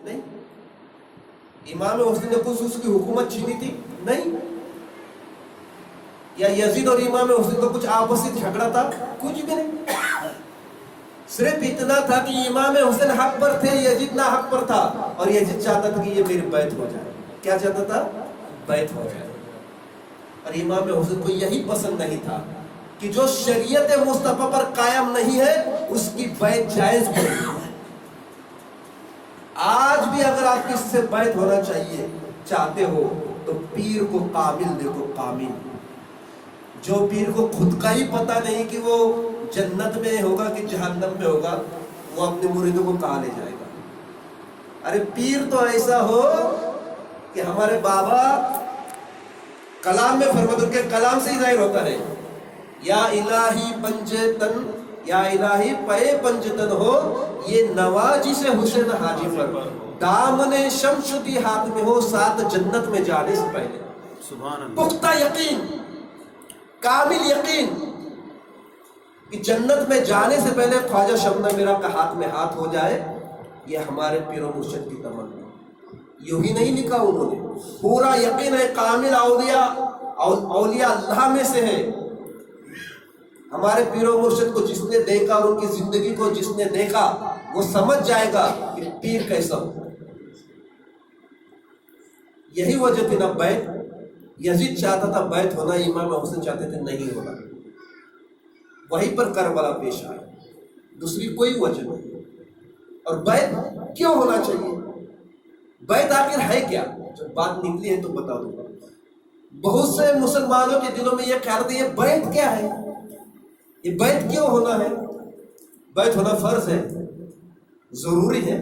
نہیں. امام حسین نے کچھ اس کی حکومت چھینی تھی؟ نہیں. یا یزید اور امام حسین کا کچھ آپسی جھگڑا تھا؟ کچھ بھی نہیں. صرف اتنا تھا کہ امام حسین حق پر تھے، یزید نہ حق پر تھا، اور یزید چاہتا تھا کہ یہ میری بیعت ہو جائے. کیا چاہتا تھا؟ بیعت ہو جائے. اور امام حسین کو یہی پسند نہیں تھا کہ جو شریعت مصطفیٰ پر قائم نہیں ہے اس کی بیعت جائز نہیں. آج بھی اگر آپ کس سے بیعت ہونا چاہتے ہو تو پیر کو کامل دیکھو. کامل جو پیر کو خود کا ہی پتہ نہیں کہ وہ جنت میں ہوگا کہ جہنم میں ہوگا، وہ اپنے مریدوں کو کہاں لے جائے گا؟ ارے پیر تو ایسا ہو کہ ہمارے بابا کلام میں فرماتے ہیں کہ کلام سے ہی ظاہر ہوتا ہے، یا الہی پنجے تن، یا الہی پے پنجتن ہو، یہ نواجی سے حسین حاجی پر دامن شمشدی ہاتھ میں ہو، ساتھ جنت میں جانے سے پہلے. سبحان اللہ. پختہ یقین، کامل یقین کہ جنت میں جانے سے پہلے خواجہ شبنم میرا کا ہاتھ میں ہاتھ ہو جائے، یہ ہمارے پیر و مرشد کی تمنا. یوں ہی نہیں لکھا انہوں نے، پورا یقین ہے. کامل اولیاء اللہ میں سے ہے. ہمارے پیر و مرشد کو جس نے دیکھا اور ان کی زندگی کو جس نے دیکھا وہ سمجھ جائے گا کہ پیر کیسا ہو. یہی وجہ تھی نا بیعت. یزید چاہتا تھا بیعت ہونا، امام حسین چاہتے تھے نہیں ہونا. وہیں پر کربلا پیش آیا، دوسری کوئی وجہ نہیں. اور بیعت کیوں ہونا چاہیے؟ بیعت آخر ہے کیا؟ جب بات نکلی ہے تو بتا دوں گا. بہت سے مسلمانوں کے دلوں میں یہ خیال تھا یہ بیعت کیا ہے، یہ بیعت کیوں ہونا ہے؟ بیعت ہونا فرض ہے، ضروری ہے.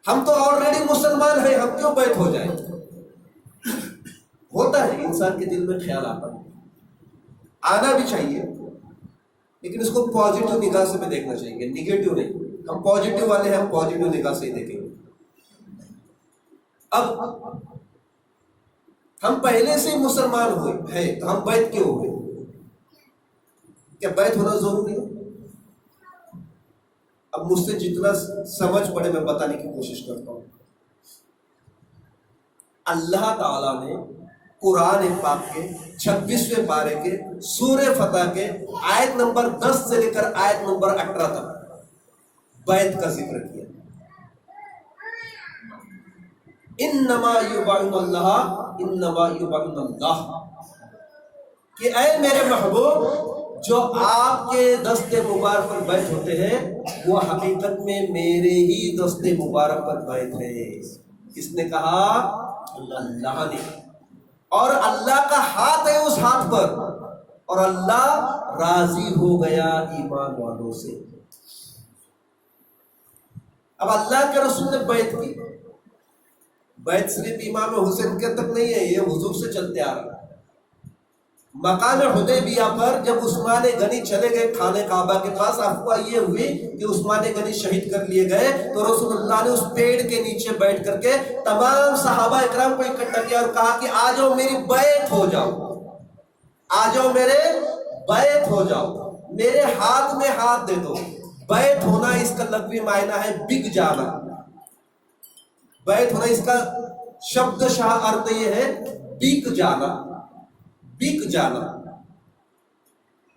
ہم تو آلریڈی مسلمان ہیں، ہم کیوں بیعت ہو جائیں؟ ہوتا ہے، انسان کے دل میں خیال آتا ہے، آنا بھی چاہیے، لیکن اس کو پازیٹیو نگاہ سے بھی دیکھنا چاہیے، نیگیٹو نہیں. ہم پازیٹیو والے ہیں، ہم پازیٹیو نگاہ سے ہی دیکھیں گے. اب ہم پہلے سے ہی مسلمان ہوئے ہیں تو ہم بیعت کیوں ہوئے؟ کیا بیعت ہونا ضروری ہے؟ اب مجھ سے جتنا سمجھ پڑے میں بتانے کی کوشش کرتا ہوں. اللہ تعالیٰ نے قرآن پاک کے 26ویں پارے کے سورہ فتح کے آیت نمبر 10 سے لے کر آیت نمبر 18 تک بیعت کا ذکر کیا. انما یبعث اللہ، انما یبعث اللہ، کہ اے میرے محبوب جو آپ کے دست مبارک پر بیعت ہوتے ہیں وہ حقیقت میں میرے ہی دست مبارک پر بیعت ہے. کس نے کہا؟ اللہ نے. اور اللہ کا ہاتھ ہے اس ہاتھ پر، اور اللہ راضی ہو گیا ایمان والوں سے. اب اللہ کے رسول نے بیعت کی. بیعت صرف امام حسین کے تک نہیں ہے، یہ حضور سے چلتے آ رہا. مقام حدیبیہ پر جب عثمان غنی چلے گئے خانہ کعبہ کے پاس، افواہ یہ ہوئی کہ عثمان غنی شہید کر لیے گئے، تو رسول اللہ نے اس پیڑ کے نیچے بیٹھ کر کے تمام صحابہ اکرام کو اکٹھا کیا اور کہا کہ آ جاؤ میری بیعت ہو جاؤ، آ جاؤ میرے بیعت ہو جاؤ، میرے ہاتھ میں ہاتھ دے دو. بیعت ہونا اس کا لغوی معنی ہے بک جانا. بیعت ہونا اس کا شبد شاہ ارتھ یہ ہے بک جانا، بک جانا.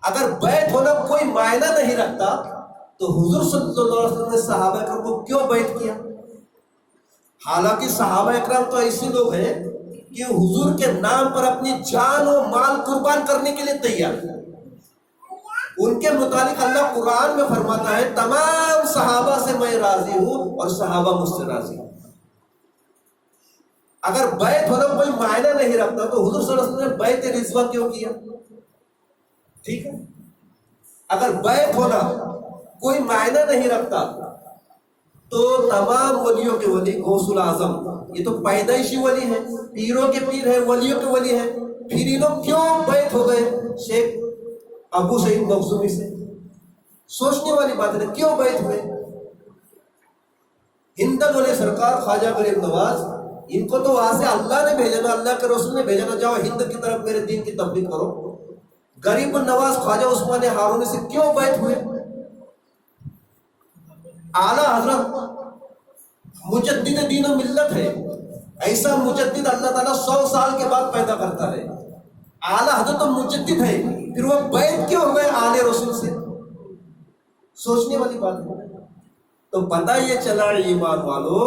اگر بیعت ہونا کوئی معنی نہیں رکھتا تو حضور صلی اللہ علیہ وسلم نے صحابہ اکرام کو کیوں بیعت کیا؟ حالانکہ صحابہ اکرام تو ایسے لوگ ہیں کہ حضور کے نام پر اپنی جان و مال قربان کرنے کے لیے تیار ہیں. ان کے متعلق اللہ قرآن میں فرماتا ہے تمام صحابہ سے میں راضی ہوں اور صحابہ مجھ سے راضی ہوں. اگر بیعت ہونا کوئی معنی نہیں رکھتا تو حضور صلی اللہ علیہ وسلم نے بیعت رضوہ کیوں کیا؟ ٹھیک ہے، اگر بیعت ہونا کوئی معنی نہیں رکھتا تو تمام ولیوں کے ولی غوث الاعظم یہ تو پیدائشی ولی ہیں، پیروں کے پیر ہیں، ولیوں کے ولی ہیں، پھر یہ لوگ کیوں بیعت ہو گئے شیخ ابو سعید مخزومی سے؟ سوچنے والی بات ہے، کیوں بیعت ہوئے؟ ہندن والے سرکار خواجہ غریب نواز، ان کو تو وہاں سے اللہ نے بھیجا نا، اللہ کے رسول نے بھیجا نا، جاؤ ہند کی طرف میرے دین کی تبلیغ کرو. غریب النواز خواجہ عثمان ہارونی سے کیوں بیعت ہوئے؟ اعلیٰ حضرت مجدد دین و ملت ہے. ایسا مجدد اللہ تعالیٰ 100 سال کے بعد پیدا کرتا ہے. اعلیٰ حضرت تو مجدد ہے، پھر وہ بیعت کیوں ہو گئے آل رسول سے؟ سوچنے والی بات ہے. تو پتہ یہ چلا ایمان والو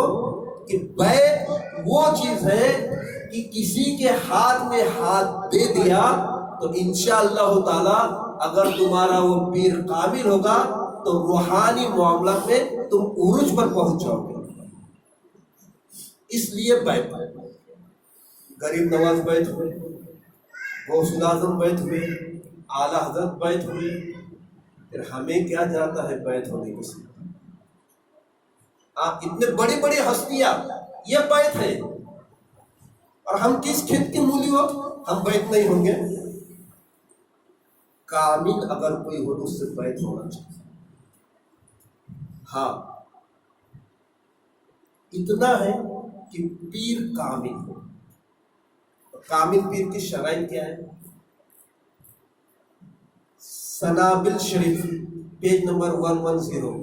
کہ بیعت وہ چیز ہے کہ کسی کے ہاتھ میں ہاتھ دے دیا تو انشاءاللہ تعالی اگر تمہارا وہ پیر کامل ہوگا تو روحانی معاملات میں تم عروج پر پہنچ جاؤ گے. اس لیے بیعت، غریب نواز بیعت ہوئے، غوث الاعظم بیعت ہوئے، اعلیٰ حضرت بیعت ہوئے. پھر ہمیں کیا جاتا ہے بیعت ہونے کی؟ اتنے بڑی بڑی ہستیاں یہ بیعت ہے، اور ہم کس کھیت کے مولی ہو، ہم بیعت نہیں ہوں گے؟ کامل اگر کوئی ہو تو اس سے بیعت ہونا چاہیے. ہاں اتنا ہے کہ پیر کامل ہو. کامل پیر کی شرائط کیا ہے؟ سنابل شریف پیج نمبر 110،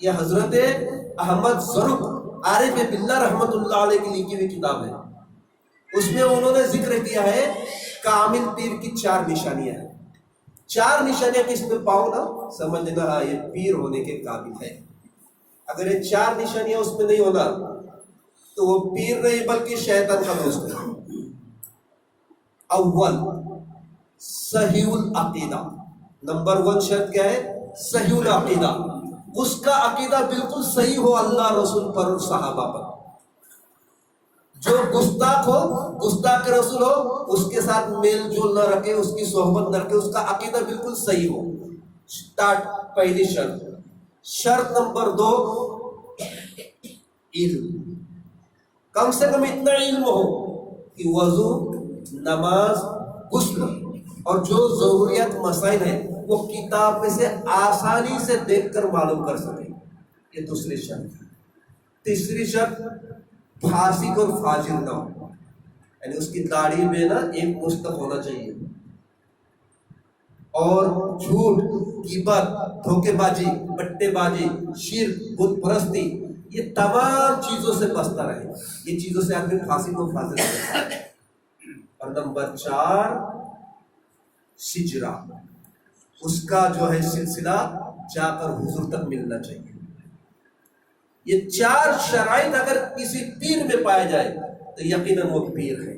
یہ حضرت احمد ظرف عارف باللہ رحمت اللہ علیہ کی لکھی ہوئی کتاب ہے. اس میں انہوں نے ذکر کیا ہے کامل پیر کی 4 نشانیاں ہیں. 4 نشانیاں کس میں پاؤ نا سمجھ لینا یہ پیر ہونے کے قابل ہے. اگر یہ 4 نشانیاں اس میں نہیں ہونا تو وہ پیر نہیں بلکہ شیطان کا دوست ہے. اول صحیح العقیدہ، نمبر 1 شرط کیا ہے؟ صحیح العقیدہ. اس کا عقیدہ بالکل صحیح ہو اللہ رسول پر اور صحابہ پر. جو گستاخ ہو، گستاخ رسول ہو، اس کے ساتھ میل جول نہ رکھے، اس کی صحبت نہ رکھے، اس کا عقیدہ بالکل صحیح ہو. سٹارٹ پہلی شرط. شرط نمبر 2 علم. کم سے کم اتنا علم ہو کہ وضو، نماز، غسل اور جو ضروریات مسائل ہیں وہ کتاب میں سے آسانی سے دیکھ کر معلوم کر سکے. یہ دوسری شرط. تیسری شرط فاسق اور فاجر نہ ہو، یعنی اس کی داڑھی میں نا ایک مشت ہونا چاہیے. اور جھوٹ، غیبت، دھوکے بازی، بٹے بازی، شرک، بت پرستی، یہ تمام چیزوں سے بچتا رہے. یہ چیزوں سے آدمی فاسق و فاجر رہتا ہے. اور نمبر 4 سجرہ، اس کا جو ہے سلسلہ جا کر حضور تک ملنا چاہیے. یہ 4 شرائط اگر کسی پیر میں پائے جائے تو یقیناً وہ پیر ہے.